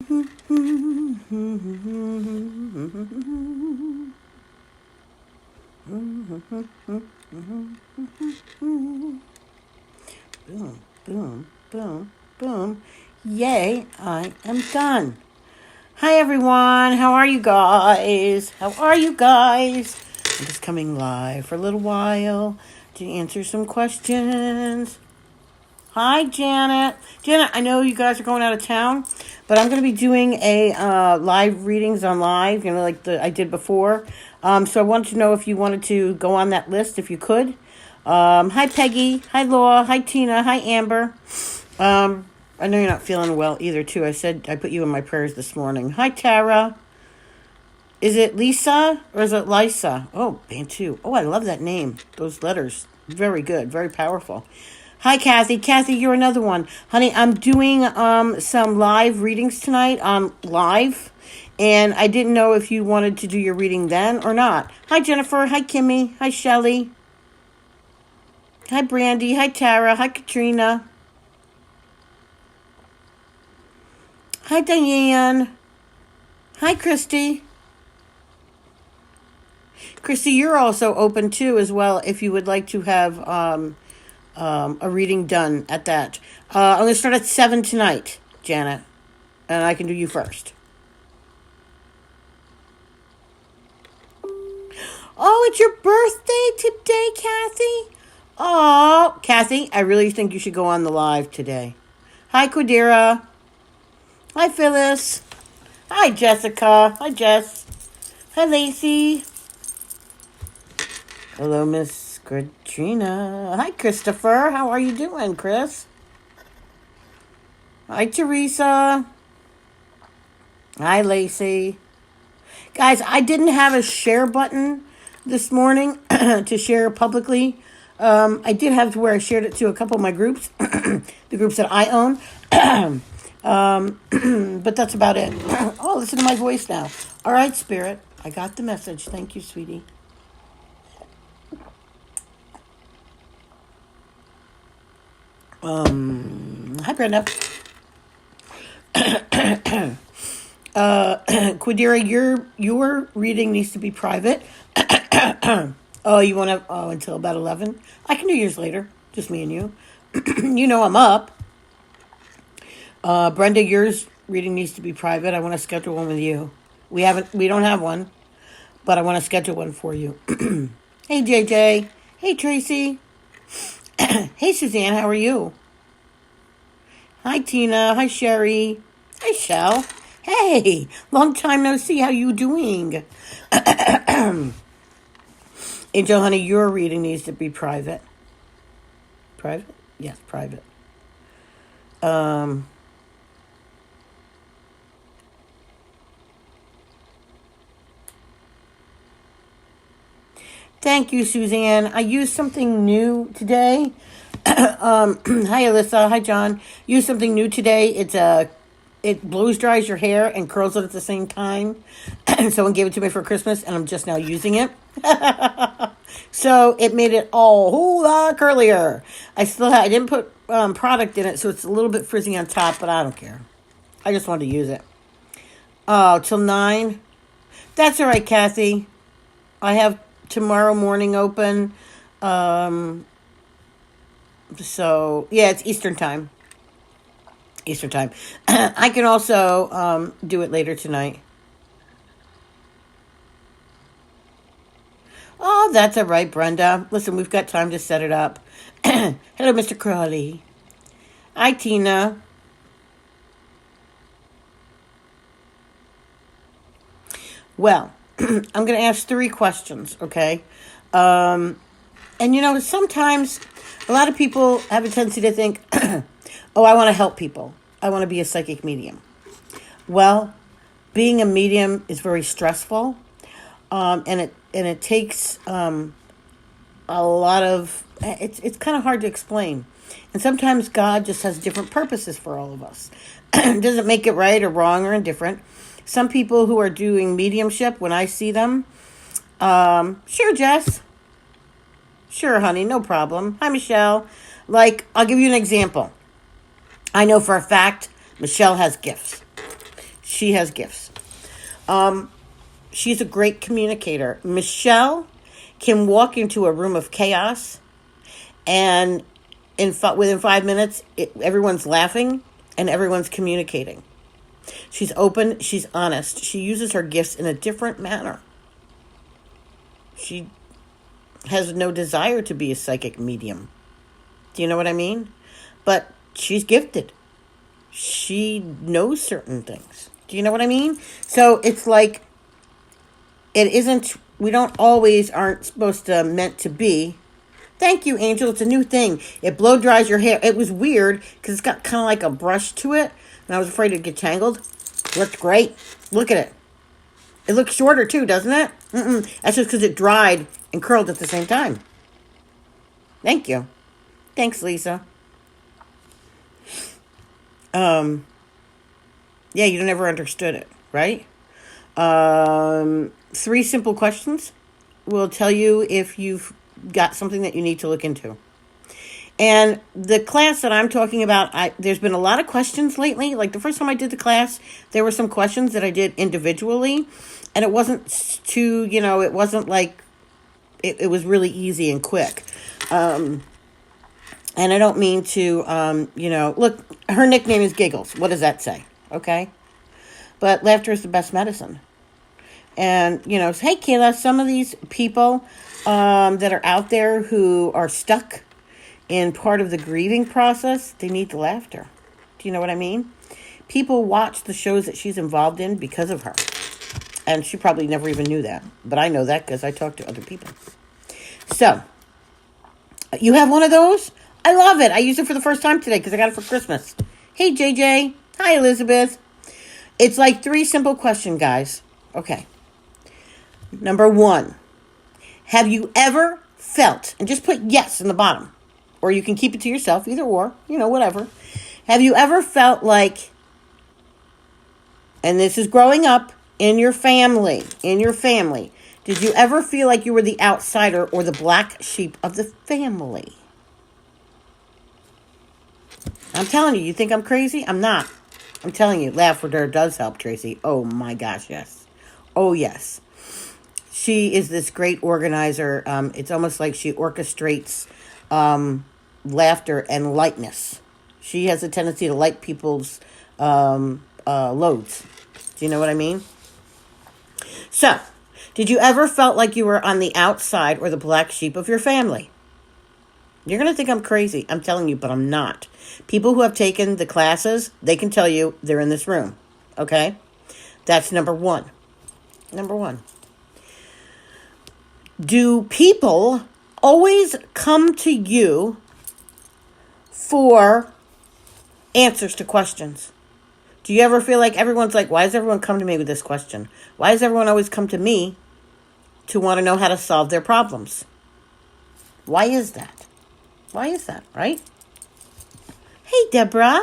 Boom, boom, boom, boom. Yay, I am done. Hi, everyone. How are you guys? How are you guys? I'm just coming live for a little while to answer some questions. Hi, Janet. Janet, I know you guys are going out of town, but I'm going to be doing a live readings on live, like I did before. So I wanted to know if you wanted to go on that list, if you could. Hi, Peggy. Hi, Laura. Hi, Tina. Hi, Amber. I know you're not feeling well either, too. I said I put you in my prayers this morning. Hi, Tara. Is it Lisa or is it Lisa? Oh, Bantu. Oh, I love that name. Those letters. Very good. Very powerful. Hi, Kathy. Kathy, you're another one. Honey, I'm doing some live readings tonight on live. And I didn't know if you wanted to do your reading then or not. Hi, Jennifer. Hi, Kimmy. Hi, Shelly. Hi, Brandy. Hi, Tara. Hi, Katrina. Hi, Diane. Hi, Christy. Christy, you're also open too, as well, if you would like to have a reading done at that. I'm going to start at 7 tonight, Janet, and I can do you first. Oh, it's your birthday today, Kathy? Oh, Kathy, I really think you should go on the live today. Hi, Quadira. Hi, Phyllis. Hi, Jessica. Hi, Jess. Hi, Lacey. Hello, Miss Katrina. Hi, Christopher. How are you doing, Chris? Hi, Teresa. Hi, Lacey. Guys, I didn't have a share button this morning to share publicly. I did have to where I shared it to a couple of my groups, the groups that I own. But that's about it. Oh, listen to my voice now. All right, Spirit. I got the message. Thank you, sweetie. Hi, Brenda. Quadira, your reading needs to be private. Oh, you want to? Oh, until about 11. I can do yours later. Just me and you. You know I'm up. Brenda, yours reading needs to be private. I want to schedule one with you. We don't have one, but I want to schedule one for you. Hey, JJ. Hey, Tracy. Hey, Suzanne. How are you? Hi, Tina. Hi, Sherry. Hi, Shell. Hey, long time no see. How you doing? Angel, honey, your reading needs to be private. Private? Yes, private. Thank you, Suzanne. I used something new today. Hi, Alyssa. Hi, John. Use something new today. It blows dries your hair and curls it at the same time. Someone gave it to me for Christmas, and I'm just now using it. So it made it all a whole lot curlier. I didn't put product in it, so it's a little bit frizzy on top, but I don't care. I just wanted to use it. Oh, till 9. That's all right, Kathy. I have tomorrow morning open. So yeah, it's Eastern time. Eastern time. I can also do it later tonight. Oh, that's all right, Brenda. Listen, we've got time to set it up. Hello, Mr. Crawley. Hi, Tina. Well, I'm going to ask 3 questions, okay? And sometimes a lot of people have a tendency to think, oh, I want to help people. I want to be a psychic medium. Well, being a medium is very stressful, and it takes a lot of. It's kind of hard to explain, and sometimes God just has different purposes for all of us. Doesn't make it right or wrong or indifferent. Some people who are doing mediumship, when I see them, sure, Jess. Sure, honey, no problem. Hi, Michelle. I'll give you an example. I know for a fact Michelle has gifts. she has gifts. She's a great communicator. Michelle can walk into a room of chaos, and within 5 minutes, everyone's laughing and everyone's communicating. She's open. She's honest. She uses her gifts in a different manner. She has no desire to be a psychic medium. Do you know what I mean? But she's gifted. She knows certain things. Do you know what I mean? So it's like, we aren't supposed to meant to be. Thank you, Angel. It's a new thing. It blow dries your hair. It was weird because it's got kind of like a brush to it. And I was afraid it'd get tangled. Looked great. Look at it. It looks shorter too, doesn't it? That's just because it dried and curled at the same time. Thank you. Thanks, Lisa. Yeah, you never understood it, right? 3 simple questions will tell you if you've got something that you need to look into. And the class that I'm talking about, there's been a lot of questions lately. Like the first time I did the class, there were some questions that I did individually. And it wasn't too, it wasn't like, it was really easy and quick. And I don't mean to, look, her nickname is Giggles. What does that say? Okay. But laughter is the best medicine. And, hey, Kayla, some of these people that are out there who are stuck in part of the grieving process, they need the laughter. Do you know what I mean? People watch the shows that she's involved in because of her. And she probably never even knew that. But I know that because I talk to other people. So, you have one of those? I love it. I used it for the first time today because I got it for Christmas. Hey, JJ. Hi, Elizabeth. It's like 3 simple questions, guys. Okay. Number 1. Have you ever felt, and just put yes in the bottom, or you can keep it to yourself, either or, whatever. Have you ever felt like, and this is growing up in your family, did you ever feel like you were the outsider or the black sheep of the family? I'm telling you, you think I'm crazy? I'm not. I'm telling you, laughter does help, Tracy. Oh my gosh, yes. Oh yes. She is this great organizer. It's almost like she orchestrates laughter and lightness. She has a tendency to light people's loads. Do you know what I mean? So, did you ever felt like you were on the outside or the black sheep of your family? You're going to think I'm crazy. I'm telling you, but I'm not. People who have taken the classes, they can tell you they're in this room. Okay? That's number 1. Number 1. Do people always come to you for answers to questions? Do you ever feel like everyone's like, why does everyone come to me with this question? Why does everyone always come to me to want to know how to solve their problems? Why is that? Why is that, right? Hey, Deborah.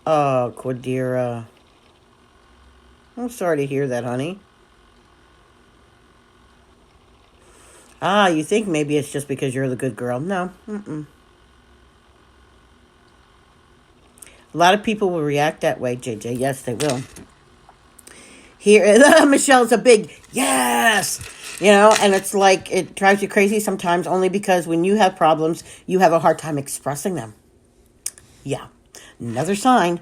Oh, Quadira. I'm sorry to hear that, honey. You think maybe it's just because you're the good girl. No. A lot of people will react that way, JJ. Yes, they will. Here, Michelle's a big yes. And it's like it drives you crazy sometimes only because when you have problems, you have a hard time expressing them. Yeah. Another sign.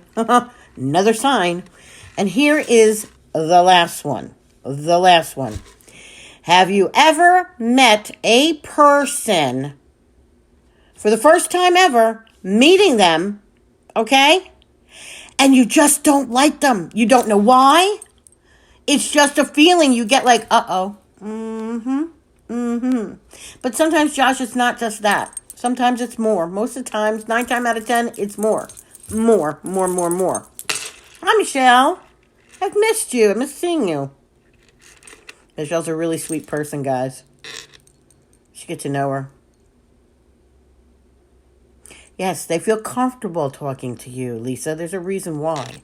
Another sign. And here is the last one. The last one. Have you ever met a person for the first time ever, meeting them, okay? And you just don't like them. You don't know why. It's just a feeling you get like, uh-oh. But sometimes, Josh, it's not just that. Sometimes it's more. Most of the times, 9 times out of 10, it's more. More. Hi, Michelle. I've missed you. I miss seeing you. Michelle's a really sweet person, guys. You should get to know her. Yes, they feel comfortable talking to you, Lisa. There's a reason why.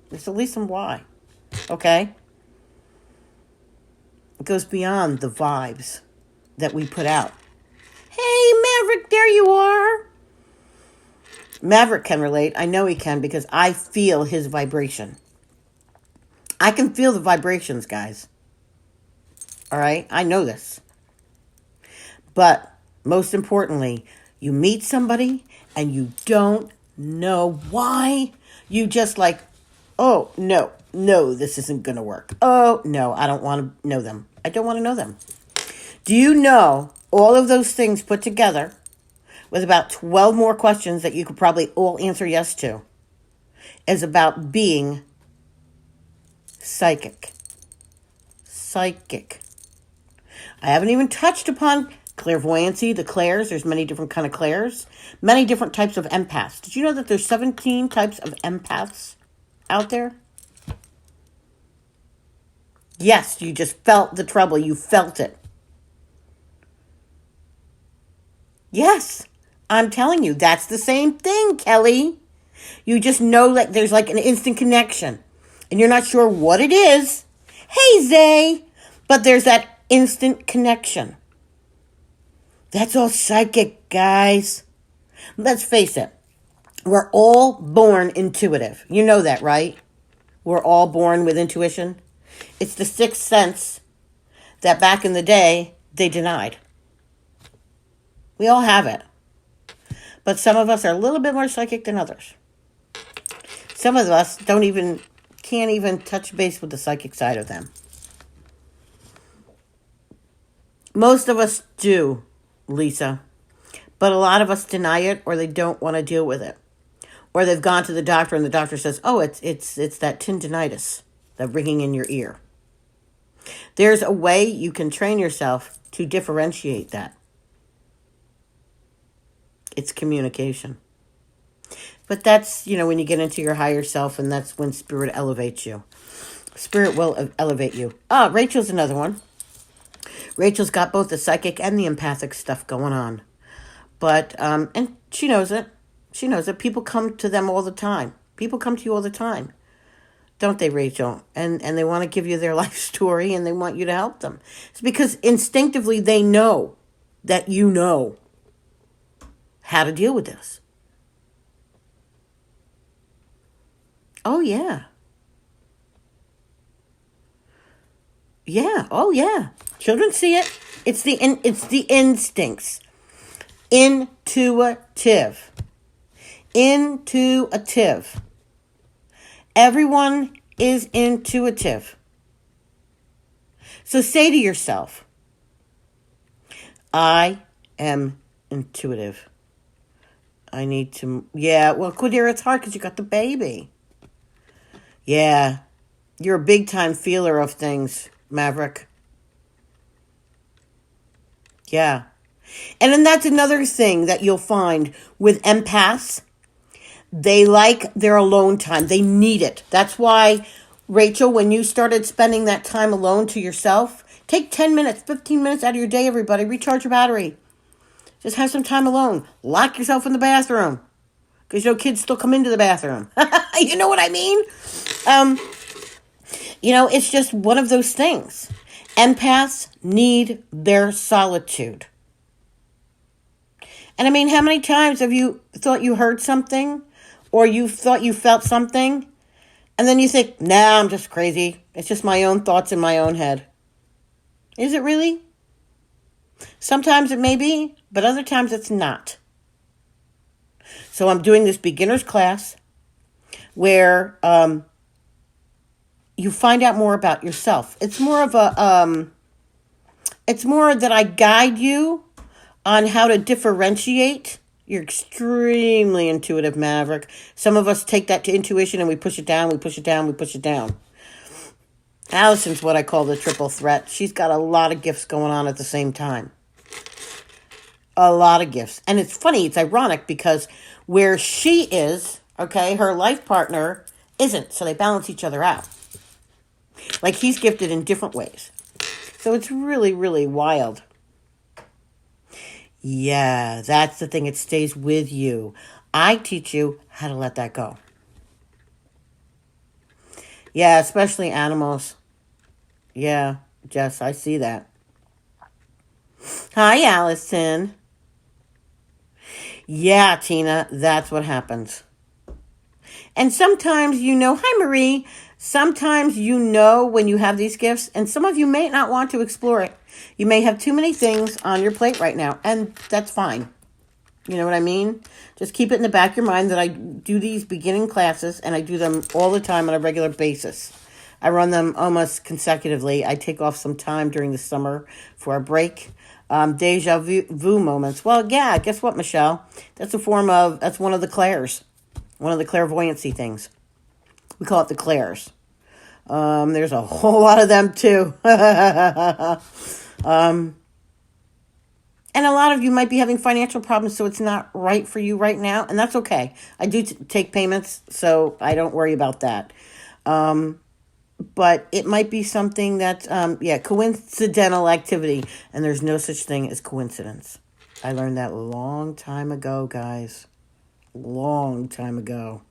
There's a reason why. Okay? It goes beyond the vibes that we put out. Hey, Maverick, there you are. Maverick can relate. I know he can because I feel his vibration. I can feel the vibrations, guys. All right? I know this. But most importantly, you meet somebody and you don't know why. You just like, oh, no, this isn't going to work. Oh, no, I don't want to know them. I don't want to know them. Do you know all of those things put together with about 12 more questions that you could probably all answer yes to is about being psychic? Psychic. I haven't even touched upon clairvoyancy, the clairs. There's many different kind of clairs, many different types of empaths. Did you know that there's 17 types of empaths out there? Yes, you just felt the trouble. You felt it. Yes, I'm telling you, that's the same thing, Kelly. You just know that there's like an instant connection, and you're not sure what it is. Hey, Zay, but there's that instant connection. That's all psychic, guys. Let's face it. We're all born intuitive. You know that, right? We're all born with intuition. It's the sixth sense that back in the day, they denied. We all have it. But some of us are a little bit more psychic than others. Some of us can't even touch base with the psychic side of them. Most of us do, Lisa. But a lot of us deny it, or they don't want to deal with it. Or they've gone to the doctor and the doctor says, oh, it's that tendinitis, that ringing in your ear. There's a way you can train yourself to differentiate that. It's communication. But that's, when you get into your higher self, and that's when spirit elevates you. Spirit will elevate you. Rachel's another one. Rachel's got both the psychic and the empathic stuff going on. But, and she knows it. She knows it. People come to them all the time. People come to you all the time. Don't they, Rachel? And they want to give you their life story, and they want you to help them. It's because instinctively they know that you know how to deal with this. Oh, yeah. Yeah. Oh, yeah. Children see it. It's the instincts. Intuitive. Everyone is intuitive. So say to yourself, I am intuitive. I need to, Quadira, it's hard because you got the baby. Yeah, you're a big time feeler of things, Maverick. Yeah. And then that's another thing that you'll find with empaths. They like their alone time. They need it. That's why, Rachel, when you started spending that time alone to yourself, take 10 minutes, 15 minutes out of your day, everybody. Recharge your battery. Just have some time alone. Lock yourself in the bathroom. Because kids still come into the bathroom. You know what I mean? It's just one of those things. Empaths need their solitude. And I mean, how many times have you thought you heard something? Or you thought you felt something? And then you think, nah, I'm just crazy. It's just my own thoughts in my own head. Is it really? Sometimes it may be, but other times it's not. So I'm doing this beginner's class where you find out more about yourself. It's more of it's more that I guide you on how to differentiate. You're extremely intuitive, Maverick. Some of us take that to intuition and we push it down, we push it down, we push it down. Allison's what I call the triple threat. She's got a lot of gifts going on at the same time. A lot of gifts. And it's funny, it's ironic because where she is, her life partner isn't. So they balance each other out. Like he's gifted in different ways. So it's really, really wild. Yeah, that's the thing. It stays with you. I teach you how to let that go. Yeah, especially animals. Yeah, Jess, I see that. Hi, Allison. Yeah, Tina, that's what happens. And sometimes hi Marie, sometimes when you have these gifts, and some of you may not want to explore it. You may have too many things on your plate right now, and that's fine. You know what I mean? Just keep it in the back of your mind that I do these beginning classes, and I do them all the time on a regular basis. I run them almost consecutively. I take off some time during the summer for a break. Deja vu moments. Well, yeah, guess what, Michelle? That's one of the clairs. One of the clairvoyancy things. We call it the clairs. There's a whole lot of them too. And a lot of you might be having financial problems, so it's not right for you right now, and that's okay. I do take payments, so I don't worry about that. But it might be something that's, coincidental activity, and there's no such thing as coincidence. I learned that a long time ago, guys. Long time ago.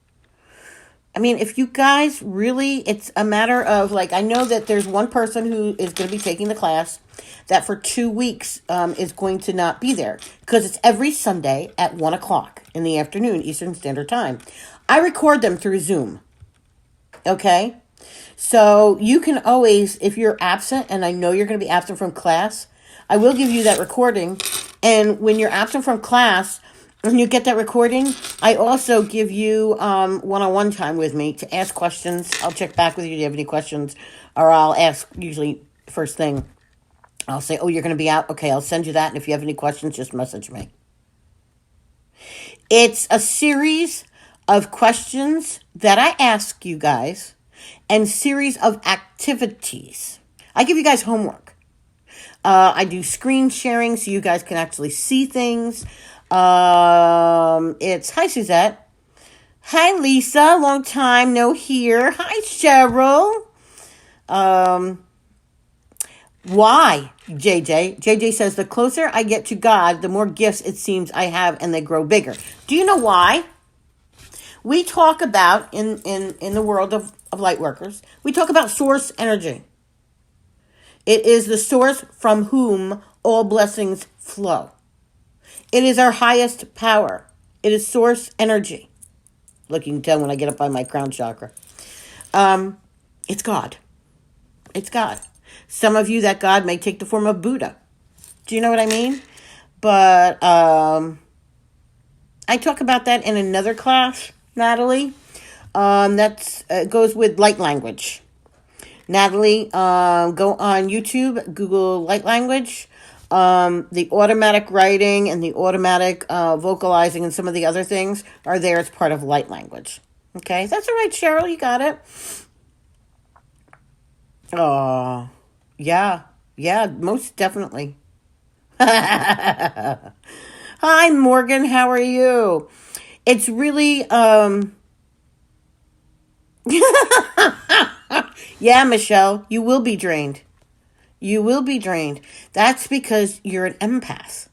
I mean, if you guys really, it's a matter of, like, I know that there's one person who is going to be taking the class that for 2 weeks is going to not be there because it's every Sunday at 1 o'clock in the afternoon, Eastern Standard Time. I record them through Zoom. Okay? So you can always, if you're absent, and I know you're going to be absent from class, I will give you that recording. And when you're absent from class, when you get that recording, I also give you one-on-one time with me to ask questions. I'll check back with you. Do you have any questions? Or I'll ask usually first thing. I'll say, oh, you're going to be out? Okay, I'll send you that. And if you have any questions, just message me. It's a series of questions that I ask you guys and series of activities. I give you guys homework. I do screen sharing so you guys can actually see things. It's hi Suzette. Hi Lisa, long time no hear. Hi Cheryl. Why, JJ? JJ says the closer I get to God, the more gifts it seems I have and they grow bigger. Do you know why? We talk about in the world of light workers, we talk about source energy. It is the source from whom all blessings flow. It is our highest power. It is source energy. Look, you can tell when I get up by my crown chakra. It's God. It's God. Some of you, that God may take the form of Buddha. Do you know what I mean? But I talk about that in another class, Natalie. That goes with light language. Natalie, go on YouTube, Google light language. The automatic writing and the automatic vocalizing and some of the other things are there as part of light language. Okay, that's all right, Cheryl, you got it. Oh, yeah, most definitely. Hi, Morgan, how are you? It's really, yeah, Michelle, you will be drained. You will be drained. That's because you're an empath.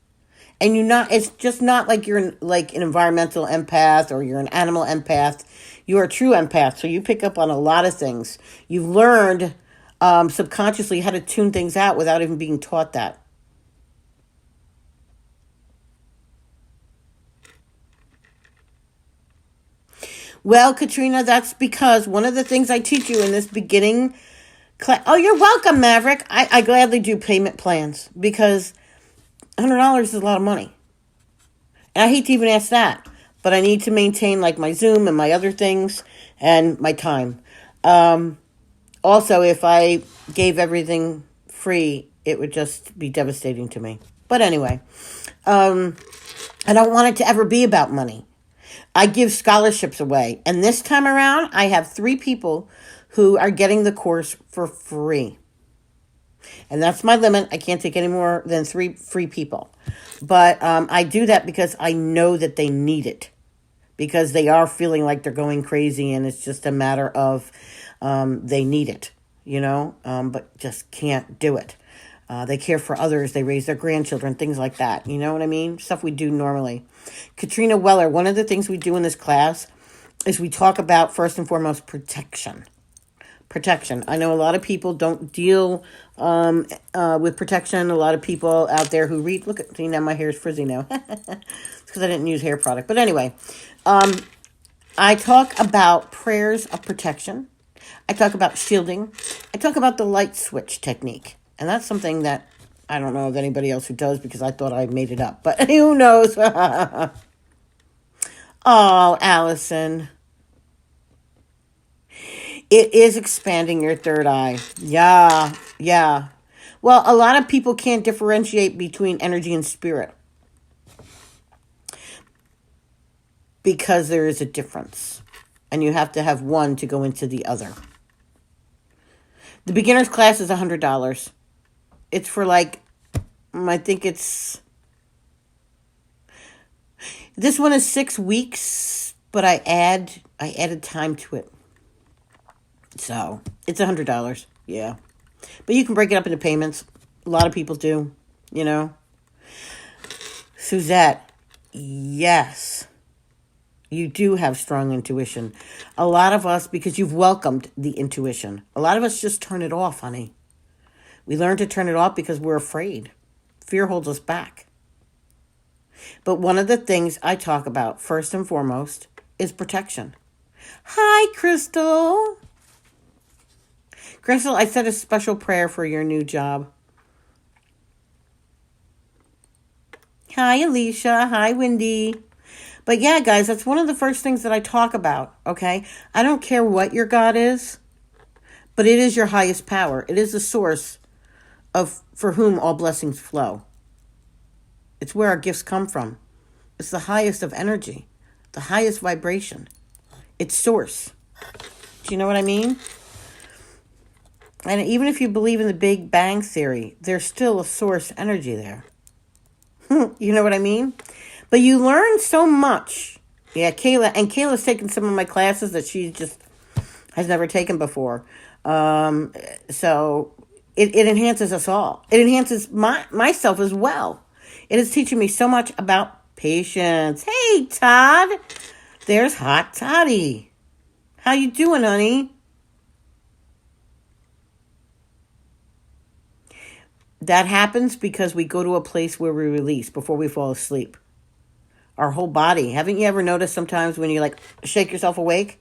And it's just not like you're like an environmental empath or you're an animal empath. You're a true empath. So you pick up on a lot of things. You've learned subconsciously how to tune things out without even being taught that. Well, Katrina, that's because one of the things I teach you in this beginning class. Oh, you're welcome, Maverick. I gladly do payment plans because $100 is a lot of money. And I hate to even ask that, but I need to maintain like my Zoom and my other things and my time. Also, if I gave everything free, it would just be devastating to me. But anyway, I don't want it to ever be about money. I give scholarships away. And this time around, I have 3 people who are getting the course for free. And that's my limit. I can't take any more than 3 free people. But I do that because I know that they need it. Because they are feeling like they're going crazy and it's just a matter of they need it, but just can't do it. They care for others. They raise their grandchildren, things like that. You know what I mean? Stuff we do normally. Katrina Weller, one of the things we do in this class is we talk about, first and foremost, protection. Protection. I know a lot of people don't deal with protection. A lot of people out there who read, look at, see, now my hair is frizzy now. It's because I didn't use hair product. But anyway, I talk about prayers of protection. I talk about shielding. I talk about the light switch technique. And that's something that I don't know of anybody else who does because I thought I made it up. But who knows? Oh, Allison. It is expanding your third eye. Yeah, yeah. Well, a lot of people can't differentiate between energy and spirit because there is a difference. And you have to have one to go into the other. The beginner's class is $100. It's for like, I think it's, this one is 6 weeks, but I added time to it. So it's $100. Yeah. But you can break it up into payments. A lot of people do, you know. Suzette, yes. You do have strong intuition. A lot of us, because you've welcomed the intuition, a lot of us just turn it off, honey. We learn to turn it off because we're afraid. Fear holds us back. But one of the things I talk about, first and foremost, is protection. Hi, Crystal. Crystal, I said a special prayer for your new job. Hi, Alicia. Hi, Wendy. But yeah, guys, that's one of the first things that I talk about, okay? I don't care what your God is, but it is your highest power. It is the source for whom all blessings flow. It's where our gifts come from. It's the highest of energy, the highest vibration. It's source. Do you know what I mean? And even if you believe in the Big Bang Theory, there's still a source energy there. You know what I mean? But you learn so much. Yeah, Kayla's taken some of my classes that she just has never taken before. So it enhances us all. It enhances myself as well. It is teaching me so much about patience. Hey, Todd. There's Hot Toddy. How you doing, honey? That happens because we go to a place where we release before we fall asleep. Our whole body. Haven't you ever noticed sometimes when you like shake yourself awake?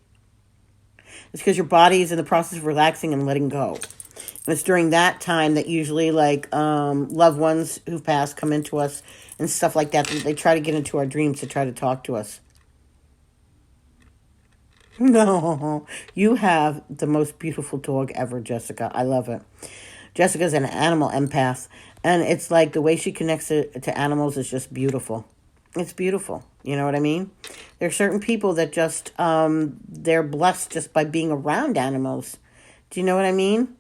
It's because your body is in the process of relaxing and letting go. And it's during that time that usually like loved ones who've passed come into us and stuff like that. They try to get into our dreams to try to talk to us. No, you have the most beautiful dog ever, Jessica. I love it. Jessica's an animal empath, and it's like the way she connects to animals is just beautiful. It's beautiful. You know what I mean? There are certain people that just, they're blessed just by being around animals. Do you know what I mean?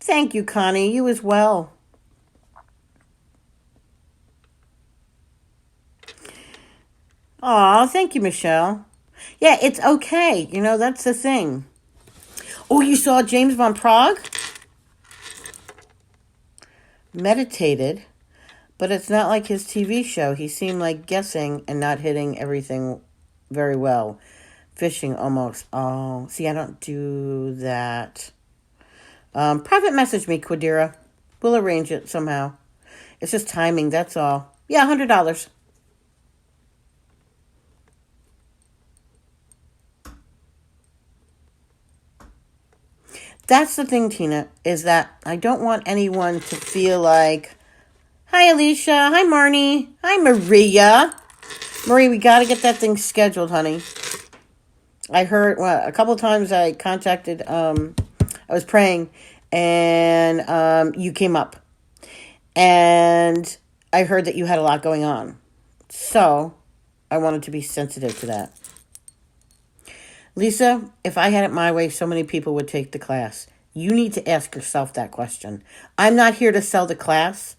Thank you, Connie. You as well. Aw, thank you, Michelle. Yeah, it's okay. You know, that's the thing. Oh, you saw James Van Prague? Meditated, but it's not like his TV show. He seemed like guessing and not hitting everything very well. Fishing almost. Oh, see, I don't do that. Private message me, Quadira. We'll arrange it somehow. It's just timing, that's all. Yeah, $100. That's the thing, Tina, is that I don't want anyone to feel like, hi, Alicia. Hi, Marnie. Hi, Maria. Marie, we got to get that thing scheduled, honey. I heard, well, a couple of times I contacted, I was praying, and you came up. And I heard that you had a lot going on. So I wanted to be sensitive to that. Lisa, if I had it my way, so many people would take the class. You need to ask yourself that question. I'm not here to sell the class.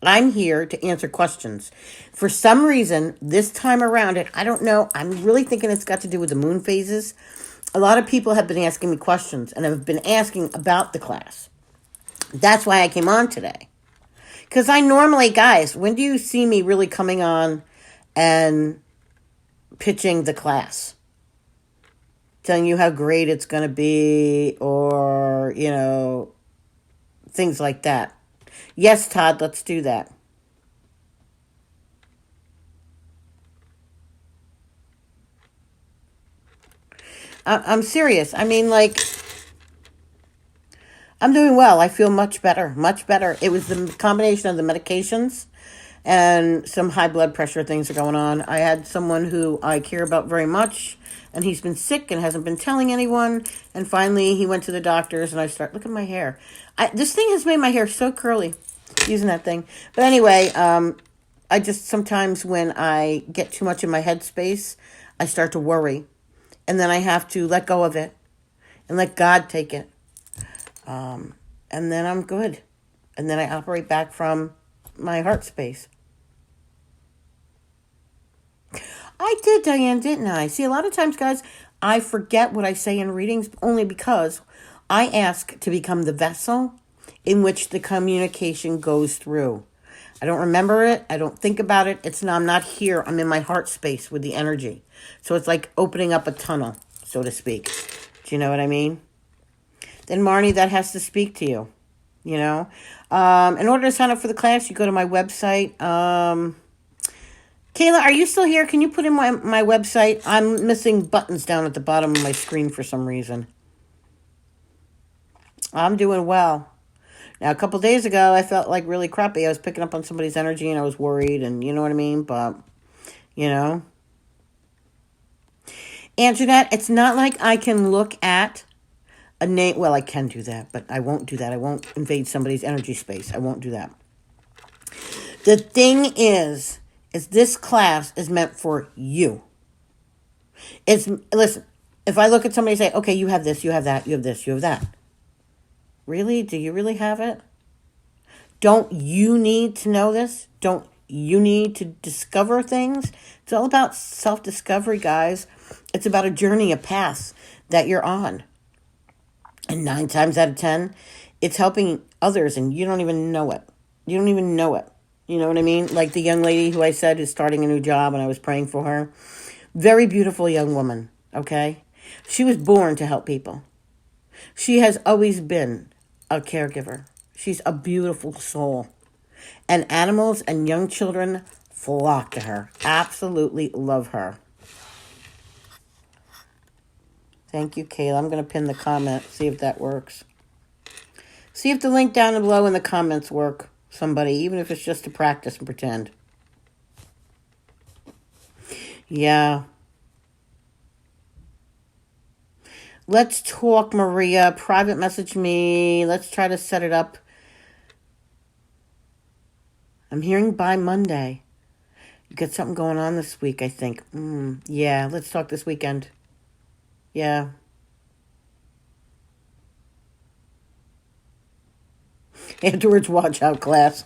I'm here to answer questions. For some reason, this time around, I don't know, I'm really thinking it's got to do with the moon phases. A lot of people have been asking me questions and have been asking about the class. That's why I came on today. Because I normally, guys, when do you see me really coming on and pitching the class? Telling you how great it's going to be, or, you know, things like that. Yes, Todd, let's do that. I'm serious. I mean, like, I'm doing well. I feel much better, much better. It was the combination of the medications and some high blood pressure things are going on. I had someone who I care about very much, and he's been sick and hasn't been telling anyone. And finally, he went to the doctors, and look at my hair. This thing has made my hair so curly, using that thing. But anyway, I just sometimes when I get too much in my headspace, I start to worry. And then I have to let go of it and let God take it. And then I'm good. And then I operate back from my heart space. I did, Diane, didn't I? See, a lot of times, guys, I forget what I say in readings only because I ask to become the vessel in which the communication goes through. I don't remember it. I don't think about it. I'm not here. I'm in my heart space with the energy. So it's like opening up a tunnel, so to speak. Do you know what I mean? Then, Marnie, that has to speak to you, you know. In order to sign up for the class, you go to my website. Kayla, are you still here? Can you put in my website? I'm missing buttons down at the bottom of my screen for some reason. I'm doing well. Now, a couple days ago, I felt like really crappy. I was picking up on somebody's energy, and I was worried, and you know what I mean? But, you know. Anjanette, it's not like I can look at a name. Well, I can do that, but I won't do that. I won't invade somebody's energy space. I won't do that. The thing is this class is meant for you. Listen, if I look at somebody and say, okay, you have this, you have that, you have this, you have that. Really? Do you really have it? Don't you need to know this? Don't you need to discover things? It's all about self-discovery, guys. It's about a journey, a path that you're on. And 9 times out of 10, it's helping others, and you don't even know it. You don't even know it. You know what I mean? Like the young lady who I said is starting a new job, and I was praying for her. Very beautiful young woman, okay? She was born to help people. She has always been a caregiver. She's a beautiful soul. And animals and young children flock to her. Absolutely love her. Thank you, Kayla. I'm going to pin the comment, see if that works. See if the link down below in the comments work, somebody, even if it's just to practice and pretend. Yeah. Let's talk, Maria. Private message me. Let's try to set it up. I'm hearing by Monday. You got something going on this week, I think. Yeah, let's talk this weekend. Yeah. Afterwards, watch out, class.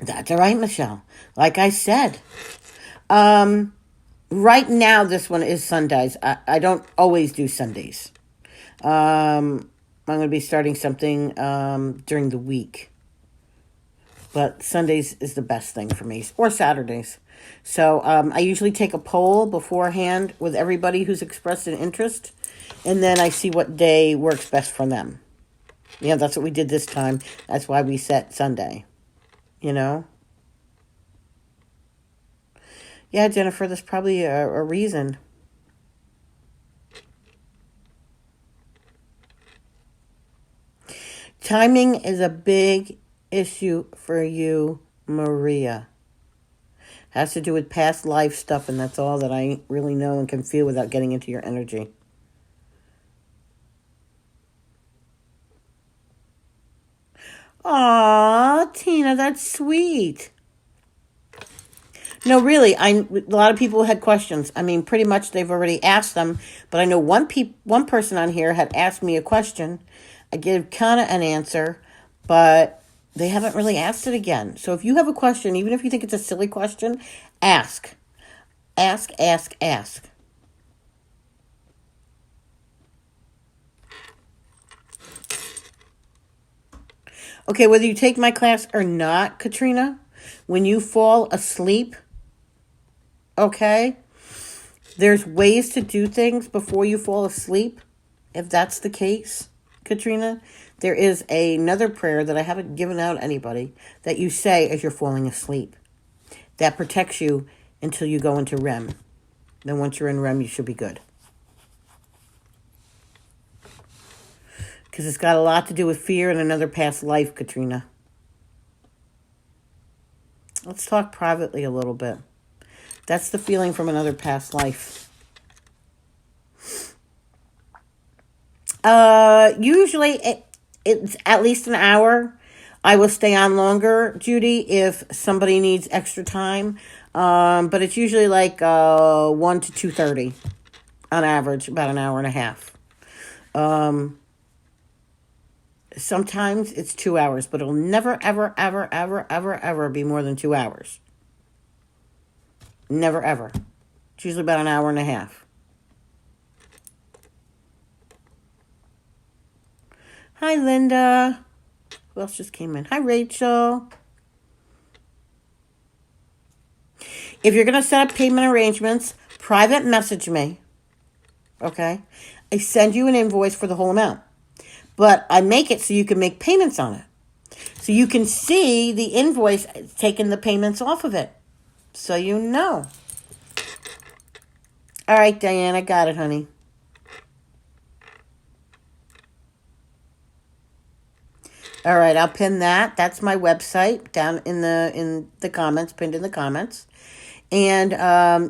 That's all right, Michelle. Like I said, right now, this one is Sundays. I don't always do Sundays. I'm going to be starting something during the week. But Sundays is the best thing for me. Or Saturdays. So I usually take a poll beforehand with everybody who's expressed an interest. And then I see what day works best for them. Yeah, that's what we did this time. That's why we set Sunday. You know? Yeah, Jennifer, there's probably a reason. Timing is a big issue for you, Maria. Has to do with past life stuff, and that's all that I really know and can feel without getting into your energy. Aw, Tina, that's sweet. No, really, a lot of people had questions. I mean, pretty much they've already asked them, but I know one person on here had asked me a question. I gave kind of an answer, but they haven't really asked it again. So if you have a question, even if you think it's a silly question, ask. Ask, ask, ask. Okay, whether you take my class or not, Katrina, when you fall asleep, okay, there's ways to do things before you fall asleep. If that's the case, Katrina, there is another prayer that I haven't given out to anybody that you say as you're falling asleep that protects you until you go into REM. Then once you're in REM, you should be good. Because it's got a lot to do with fear and another past life, Katrina. Let's talk privately a little bit. That's the feeling from another past life. Usually it's at least an hour. I will stay on longer, Judy, if somebody needs extra time. But it's usually like 1 to 2:30 on average, about an hour and a half. Sometimes it's 2 hours, but it'll never, ever, ever, ever, ever, ever be more than 2 hours. Never, ever. It's usually about an hour and a half. Hi, Linda. Who else just came in? Hi, Rachel. If you're going to set up payment arrangements, private message me. Okay? I send you an invoice for the whole amount. But I make it so you can make payments on it. So you can see the invoice taking the payments off of it. So you know. All right, Diane, I got it, honey. All right, I'll pin that. That's my website down in the comments, pinned in the comments. And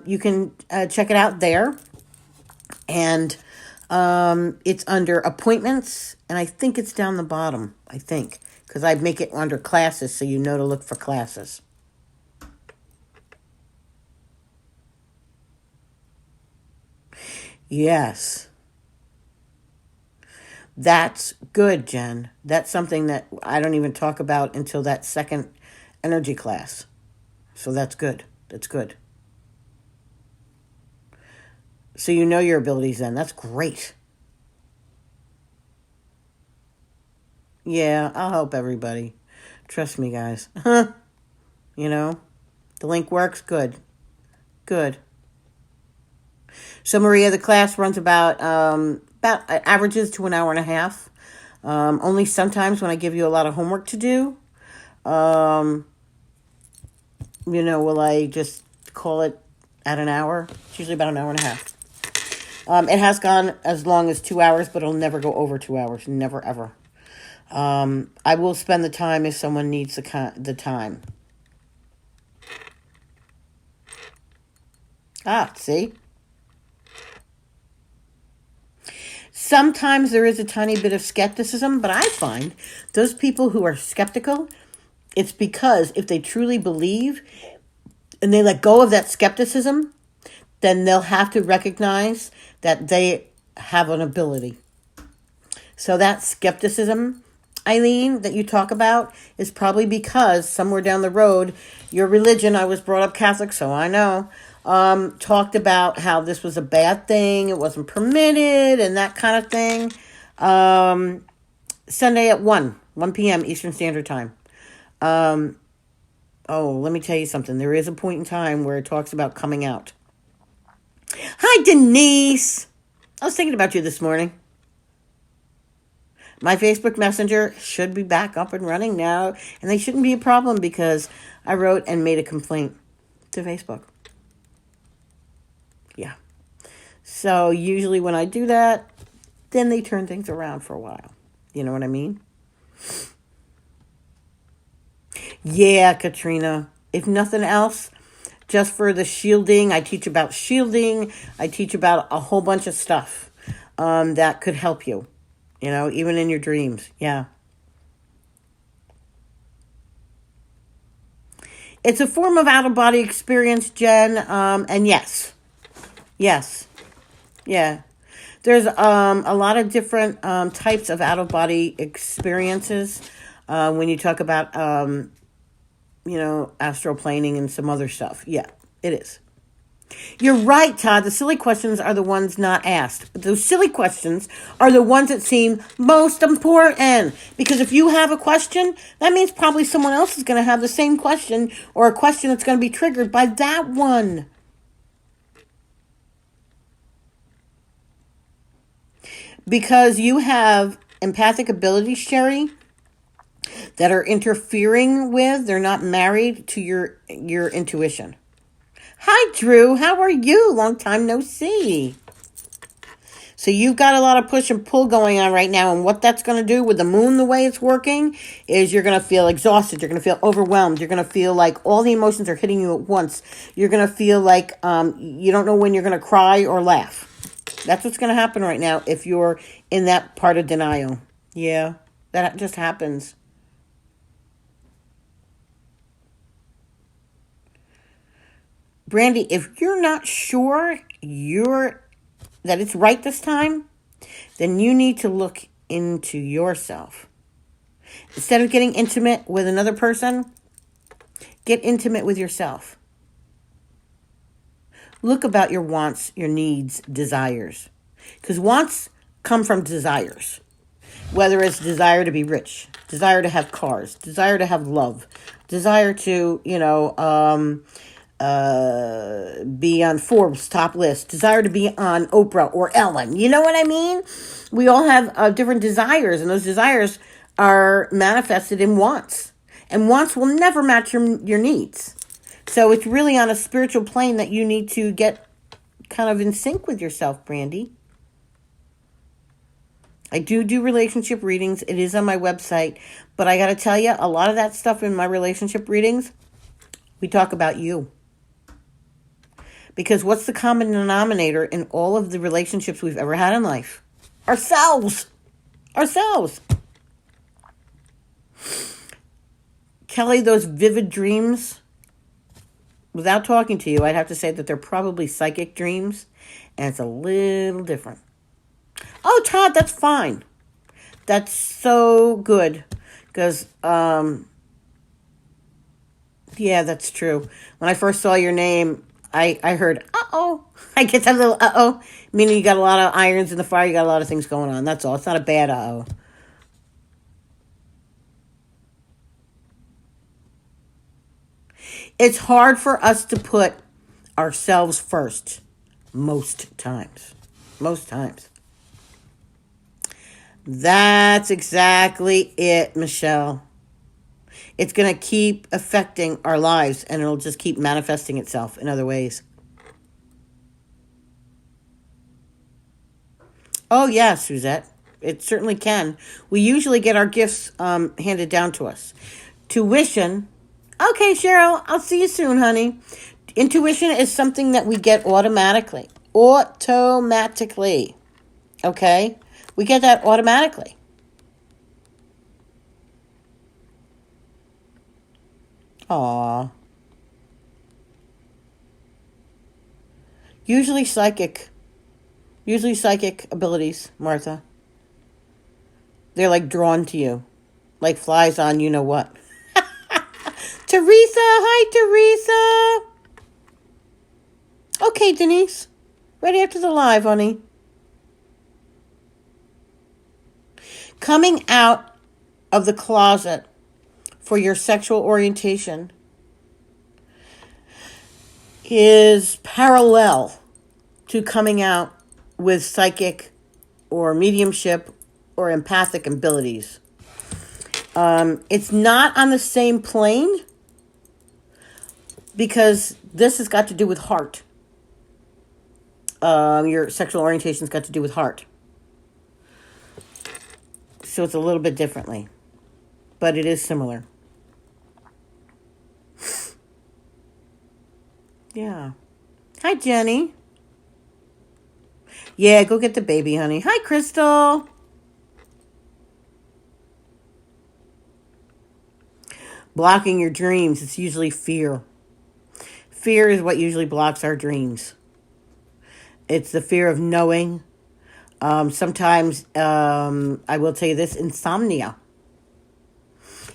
you can check it out there. And it's under appointments, and I think it's down the bottom, because I make it under classes so you know to look for classes. Yes. That's good, Jen. That's something that I don't even talk about until that second energy class. So that's good. That's good. So you know your abilities then. That's great. Yeah, I'll help everybody. Trust me, guys. You know, the link works. Good. Good. So Maria, the class runs about averages to an hour and a half. Only sometimes when I give you a lot of homework to do, will I just call it at an hour? It's usually about an hour and a half. It has gone as long as 2 hours, but it'll never go over 2 hours. Never, ever. I will spend the time if someone needs the time. See? Sometimes there is a tiny bit of skepticism, but I find those people who are skeptical, it's because if they truly believe and they let go of that skepticism, then they'll have to recognize that they have an ability. So that skepticism, Eileen, that you talk about is probably because somewhere down the road, your religion, I was brought up Catholic, so I know, talked about how this was a bad thing, it wasn't permitted, and that kind of thing. Sunday at 1 p.m. Eastern Standard Time. Let me tell you something. There is a point in time where it talks about coming out. Hi, Denise. I was thinking about you this morning. My Facebook Messenger should be back up and running now, and they shouldn't be a problem because I wrote and made a complaint to Facebook. Yeah. So usually when I do that, then they turn things around for a while. You know what I mean? Yeah, Katrina. If nothing else, just for the shielding, I teach about shielding. I teach about a whole bunch of stuff that could help you. You know, even in your dreams. Yeah. It's a form of out-of-body experience, Jen. And yes. Yes. Yeah. There's a lot of different types of out-of-body experiences when you talk about, astral planing and some other stuff. Yeah, it is. You're right, Todd. The silly questions are the ones not asked. But those silly questions are the ones that seem most important. Because if you have a question, that means probably someone else is going to have the same question or a question that's going to be triggered by that one. Because you have empathic abilities, Sherry, that are interfering with, they're not married to your intuition. Hi, Drew. How are you? Long time no see. So you've got a lot of push and pull going on right now. And what that's going to do with the moon, the way it's working, is you're going to feel exhausted. You're going to feel overwhelmed. You're going to feel like all the emotions are hitting you at once. You're going to feel like you don't know when you're going to cry or laugh. That's what's going to happen right now if you're in that part of denial. Yeah, that just happens. Brandy, if you're not sure that it's right this time, then you need to look into yourself. Instead of getting intimate with another person, get intimate with yourself. Look about your wants, your needs, desires. Because wants come from desires. Whether it's desire to be rich, desire to have cars, desire to have love, desire to, be on Forbes' top list, desire to be on Oprah or Ellen. You know what I mean? We all have different desires, and those desires are manifested in wants. And wants will never match your needs. So it's really on a spiritual plane that you need to get kind of in sync with yourself, Brandy. I do relationship readings. It is on my website. But I got to tell you, a lot of that stuff in my relationship readings, we talk about you. Because what's the common denominator in all of the relationships we've ever had in life? Ourselves. Ourselves. Kelly, those vivid dreams, without talking to you, I'd have to say that they're probably psychic dreams. And it's a little different. Oh, Todd, that's fine. That's so good. Because, yeah, that's true. When I first saw your name, I heard, uh-oh. I get that little uh-oh. Meaning you got a lot of irons in the fire. You got a lot of things going on. That's all. It's not a bad uh-oh. It's hard for us to put ourselves first. Most times. Most times. That's exactly it, Michelle. It's going to keep affecting our lives, and it'll just keep manifesting itself in other ways. Oh, yeah, Suzette. It certainly can. We usually get our gifts handed down to us. Tuition. Okay, Cheryl, I'll see you soon, honey. Intuition is something that we get automatically. Automatically. Okay? We get that automatically. Aw. Usually psychic abilities, Martha. They're like drawn to you. Like flies on you know what. Teresa, hi Teresa. Okay, Denise. Ready after the live, honey. Coming out of the closet for your sexual orientation is parallel to coming out with psychic or mediumship or empathic abilities. It's not on the same plane because this has got to do with heart. Your sexual orientation's got to do with heart. So it's a little bit differently, but it is similar. Yeah. Hi, Jenny. Yeah, go get the baby, honey. Hi, Crystal. Blocking your dreams. It's usually fear. Fear is what usually blocks our dreams. It's the fear of knowing. Sometimes, I will tell you this, insomnia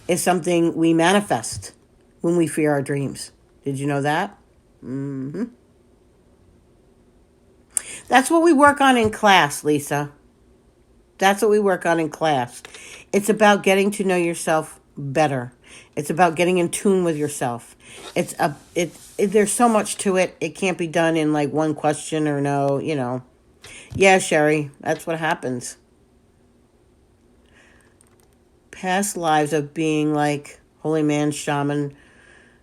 is something we manifest when we fear our dreams. Did you know that? Mm-hmm. That's what we work on in class, Lisa. That's what we work on in class. It's about getting to know yourself better. It's about getting in tune with yourself. There's so much to it. It can't be done in like one question or no, you know. Yeah, Sherry, that's what happens. Past lives of being like holy man, shaman,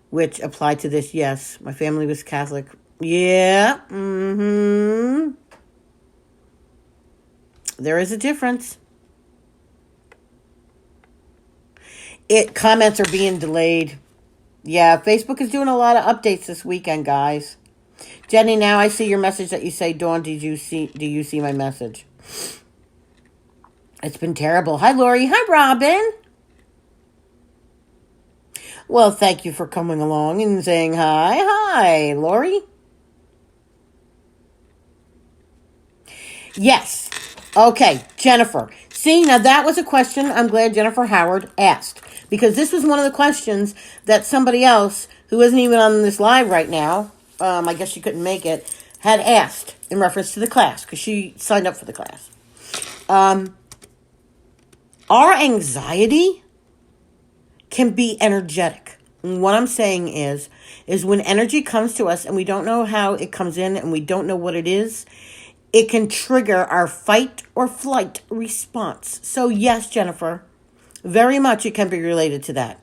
which applied to this. Yes, my family was Catholic. Yeah. Mm-hmm. There is a difference. Comments are being delayed. Yeah, Facebook is doing a lot of updates this weekend, guys. Jenny, now I see your message that you say, Dawn, do you see my message? It's been terrible. Hi, Lori. Hi, Robin. Well, thank you for coming along and saying hi. Hi, Lori. Yes. Okay, Jennifer. See, now that was a question I'm glad Jennifer Howard asked. Because this was one of the questions that somebody else, who isn't even on this live right now, I guess she couldn't make it, had asked in reference to the class. Because she signed up for the class. Our anxiety can be energetic. And what I'm saying is when energy comes to us and we don't know how it comes in and we don't know what it is, it can trigger our fight or flight response. So yes, Jennifer, very much it can be related to that.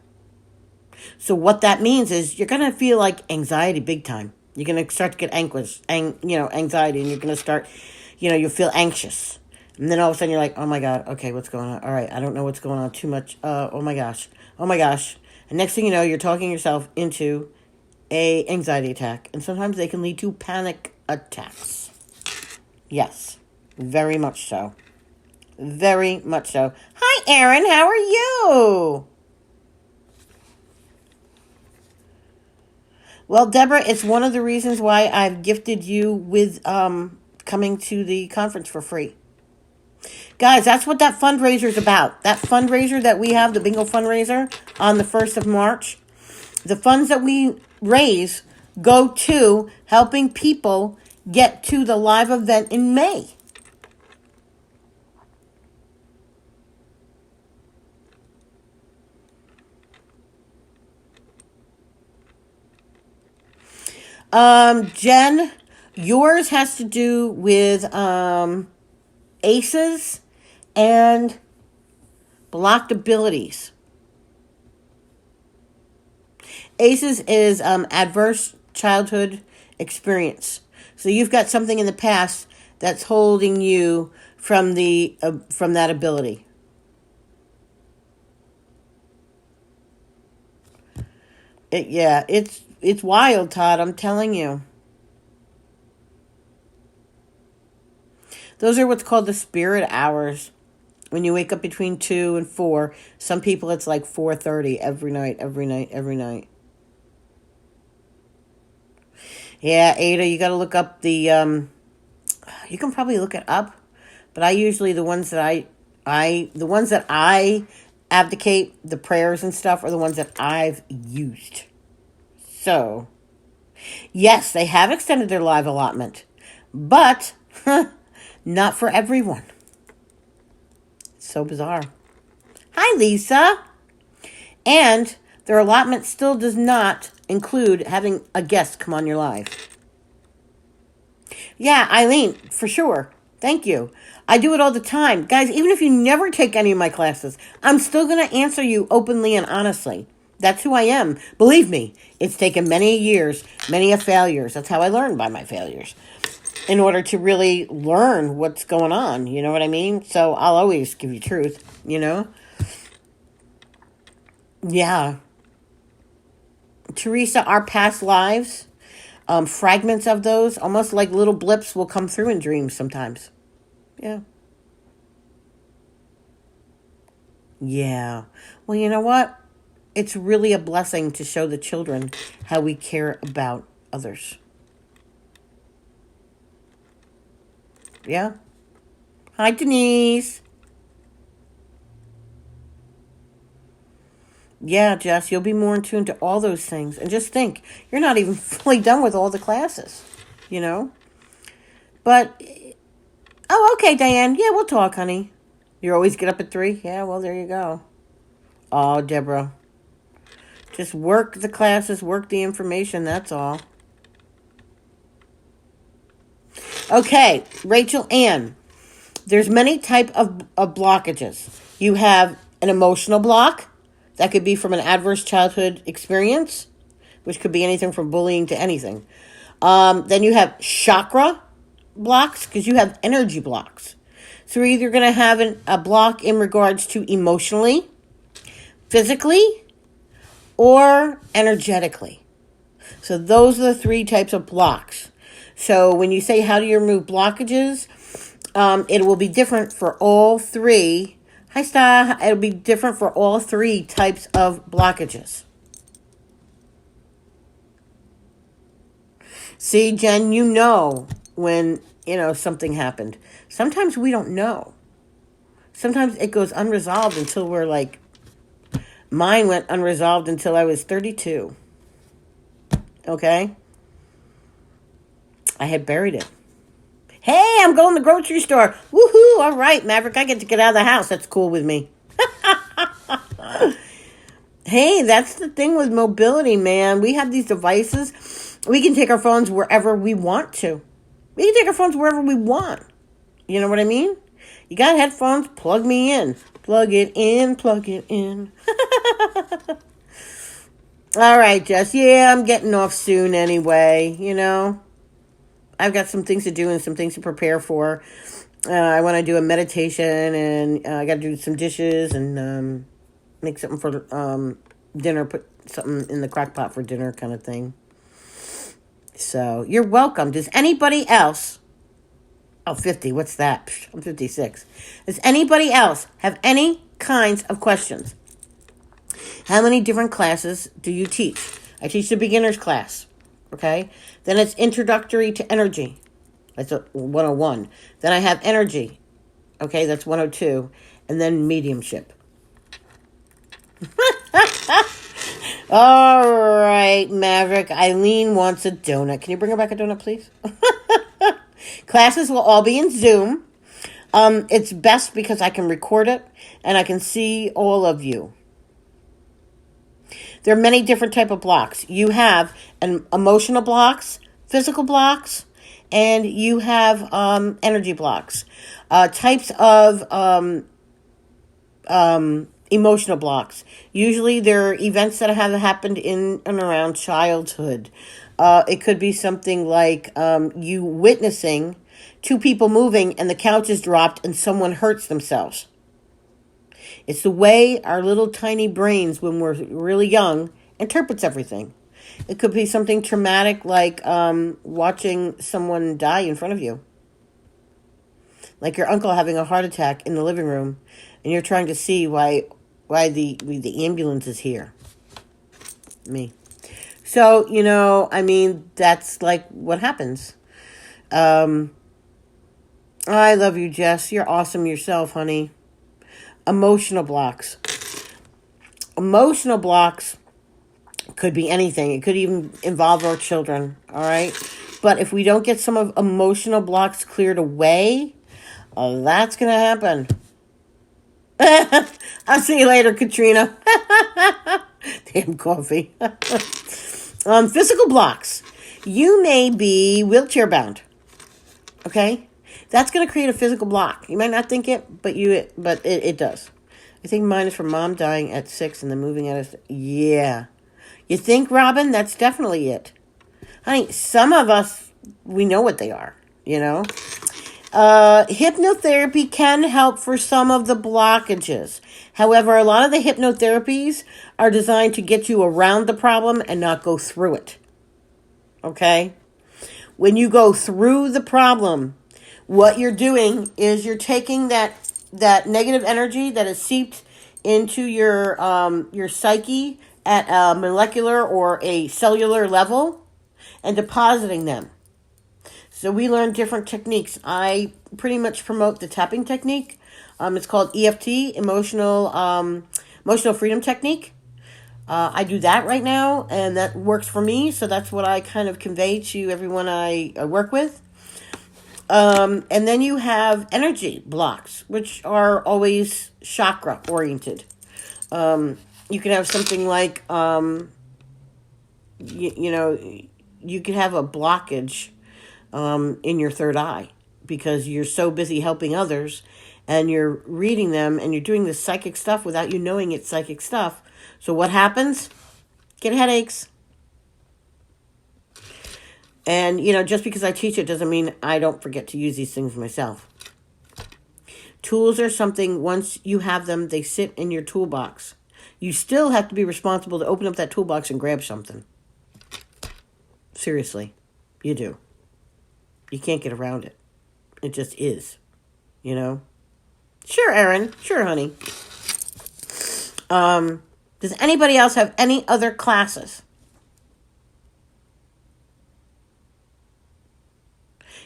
So what that means is you're going to feel like anxiety big time. You're going to start to get anxiety, and you're going to start, you'll feel anxious. And then all of a sudden you're like, oh my God, okay, what's going on? All right, I don't know what's going on too much. Oh my gosh. And next thing you know, you're talking yourself into a anxiety attack. And sometimes they can lead to panic attacks. Yes, very much so. Very much so. Hi, Erin. How are you? Well, Deborah, it's one of the reasons why I've gifted you with coming to the conference for free. Guys, that's what that fundraiser is about. That fundraiser that we have, the bingo fundraiser on the 1st of March, the funds that we raise go to helping people get to the live event in May. Jen, yours has to do with ACEs and blocked abilities. ACEs is adverse childhood experience. So you've got something in the past that's holding you from that ability. It's wild, Todd. I'm telling you. Those are what's called the spirit hours. When you wake up between 2 and 4, some people it's like 4:30 every night. Yeah, Ada, you got to look up the you can probably look it up, but I usually the ones that I abdicate the prayers and stuff are the ones that I've used. So, yes, they have extended their live allotment, but not for everyone. It's so bizarre. Hi, Lisa. And their allotment still does not include having a guest come on your live. Yeah, Eileen, for sure. Thank you. I do it all the time. Guys, even if you never take any of my classes, I'm still going to answer you openly and honestly. That's who I am. Believe me, it's taken many years, many failures. That's how I learned by my failures. In order to really learn what's going on. You know what I mean? So I'll always give you truth, Yeah. Teresa, our past lives, fragments of those, almost like little blips, will come through in dreams sometimes. Yeah. Yeah. Well, you know what? It's really a blessing to show the children how we care about others. Yeah. Hi, Denise. Yeah, Jess, you'll be more in tune to all those things. And just think, you're not even fully done with all the classes, But, okay, Diane. Yeah, we'll talk, honey. You always get up at 3? Yeah, well, there you go. Oh, Deborah. Just work the classes, work the information, that's all. Okay, Rachel Ann. There's many type of blockages. You have an emotional block. That could be from an adverse childhood experience. which could be anything from bullying to anything. Then you have chakra blocks, because you have energy blocks. So we're either going to have a block in regards to emotionally, physically, or energetically. So those are the 3 types of blocks. So when you say, how do you remove blockages? It will be different for all 3. Hi, Star. It'll be different for all 3 types of blockages. See, Jen, you know when, something happened. Sometimes we don't know. Sometimes it goes unresolved until we're like, mine went unresolved until I was 32. Okay? I had buried it. Hey, I'm going to the grocery store. Woohoo! All right, Maverick, I get to get out of the house. That's cool with me. Hey, that's the thing with mobility, man. We have these devices. We can take our phones wherever we want to. We can take our phones wherever we want. You know what I mean? You got headphones? Plug me in. Plug it in, plug it in. All right, Jess. Yeah, I'm getting off soon anyway, I've got some things to do and some things to prepare for. I want to do a meditation, and I got to do some dishes and make something for dinner, put something in the crock pot for dinner kind of thing. So you're welcome. Does anybody else... Oh, 50, what's that? I'm 56. Does anybody else have any kinds of questions? How many different classes do you teach? I teach the beginner's class, okay? Then it's introductory to energy. That's a 101. Then I have energy, okay? That's 102. And then mediumship. All right, Maverick. Eileen wants a donut. Can you bring her back a donut, please? Classes will all be in Zoom. It's best because I can record it and I can see all of you. There are many different type of blocks. You have emotional blocks, physical blocks, and you have energy blocks. Types of emotional blocks. Usually they're events that have happened in and around childhood. It could be something like you witnessing 2 people moving and the couch is dropped and someone hurts themselves. It's the way our little tiny brains, when we're really young, interprets everything. It could be something traumatic like watching someone die in front of you. Like your uncle having a heart attack in the living room and you're trying to see why the ambulance is here. Me. So, that's like what happens. I love you, Jess. You're awesome yourself, honey. Emotional blocks. Emotional blocks could be anything. It could even involve our children, all right? But if we don't get some of emotional blocks cleared away, that's going to happen. I'll see you later, Katrina. Damn coffee. Physical blocks. You may be wheelchair bound. Okay? That's going to create a physical block. You might not think it, but it does. I think mine is from mom dying at 6 and then moving out of... Yeah. You think, Robin? That's definitely it. Honey, some of us, we know what they are, Hypnotherapy can help for some of the blockages. However, a lot of the hypnotherapies are designed to get you around the problem and not go through it. Okay? When you go through the problem, what you're doing is you're taking that negative energy that is seeped into your psyche at a molecular or a cellular level and depositing them. So we learn different techniques. I pretty much promote the tapping technique. It's called EFT, emotional freedom technique. I do that right now, and that works for me. So that's what I kind of convey to everyone I work with. And then you have energy blocks, which are always chakra oriented. You can have something like, you could have a blockage in your third eye because you're so busy helping others and you're reading them and you're doing this psychic stuff without you knowing it's psychic stuff. So what happens? Get headaches. And, just because I teach it doesn't mean I don't forget to use these things myself. Tools are something, once you have them, they sit in your toolbox. You still have to be responsible to open up that toolbox and grab something. Seriously, you do. You can't get around it. It just is, Sure, Erin. Sure, honey. Does anybody else have any other classes?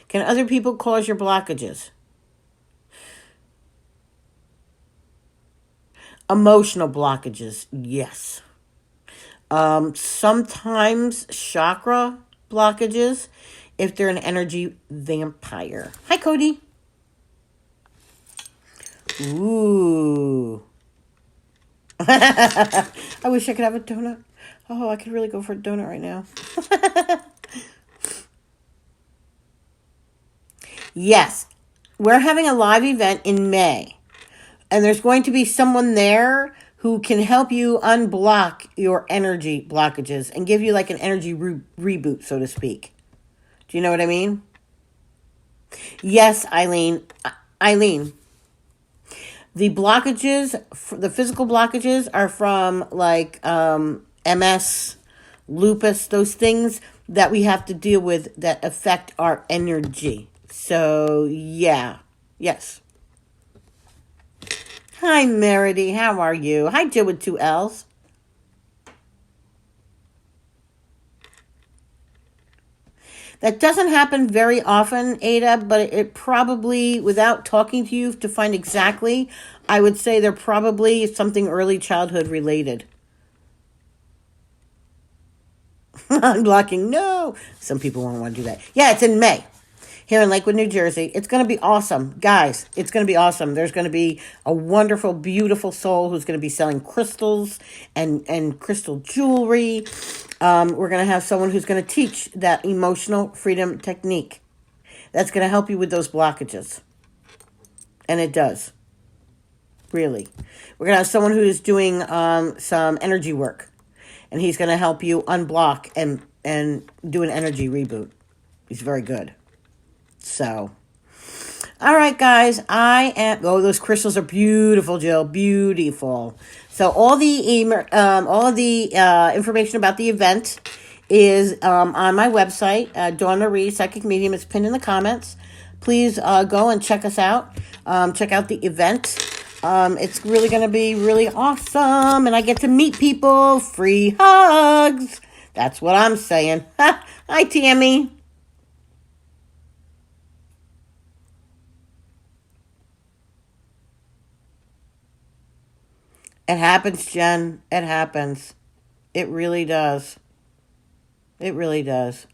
Can other people cause your blockages? Emotional blockages, yes. Sometimes chakra blockages if they're an energy vampire. Hi, Cody. Ooh. I wish I could have a donut. Oh, I could really go for a donut right now. Yes, we're having a live event in May. And there's going to be someone there who can help you unblock your energy blockages and give you like an energy reboot, so to speak. Do you know what I mean? Yes, Eileen. The blockages, the physical blockages are from like MS, lupus, those things that we have to deal with that affect our energy. So, yeah. Yes. Hi, Meredy. How are you? Hi, Jill with 2 L's. That doesn't happen very often, Ada, but it probably, without talking to you to find exactly, I would say they're probably something early childhood related. Unblocking, no. Some people won't want to do that. Yeah, it's in May. Here in Lakewood, New Jersey. It's going to be awesome. Guys, it's going to be awesome. There's going to be a wonderful, beautiful soul who's going to be selling crystals and crystal jewelry. We're going to have someone who's going to teach that emotional freedom technique. That's going to help you with those blockages. And it does. Really. We're going to have someone who's doing some energy work. And he's going to help you unblock and do an energy reboot. He's very good. So, all right, guys, those crystals are beautiful, Jill, beautiful. So all the information about the event is on my website, Dawn Marie Psychic Medium. It's pinned in the comments. Please go and check us out. Check out the event. It's really going to be really awesome, and I get to meet people. Free hugs. That's what I'm saying. Hi, Tammy. It happens, Jen. It happens. It really does. It really does.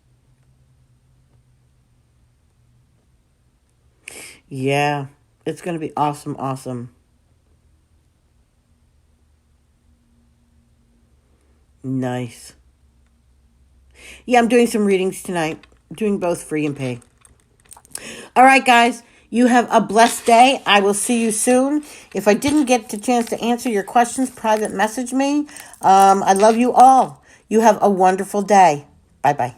Yeah. It's going to be awesome, awesome. Nice. Yeah, I'm doing some readings tonight. I'm doing both free and pay. All right, guys. You have a blessed day. I will see you soon. If I didn't get the chance to answer your questions, private message me. I love you all. You have a wonderful day. Bye-bye.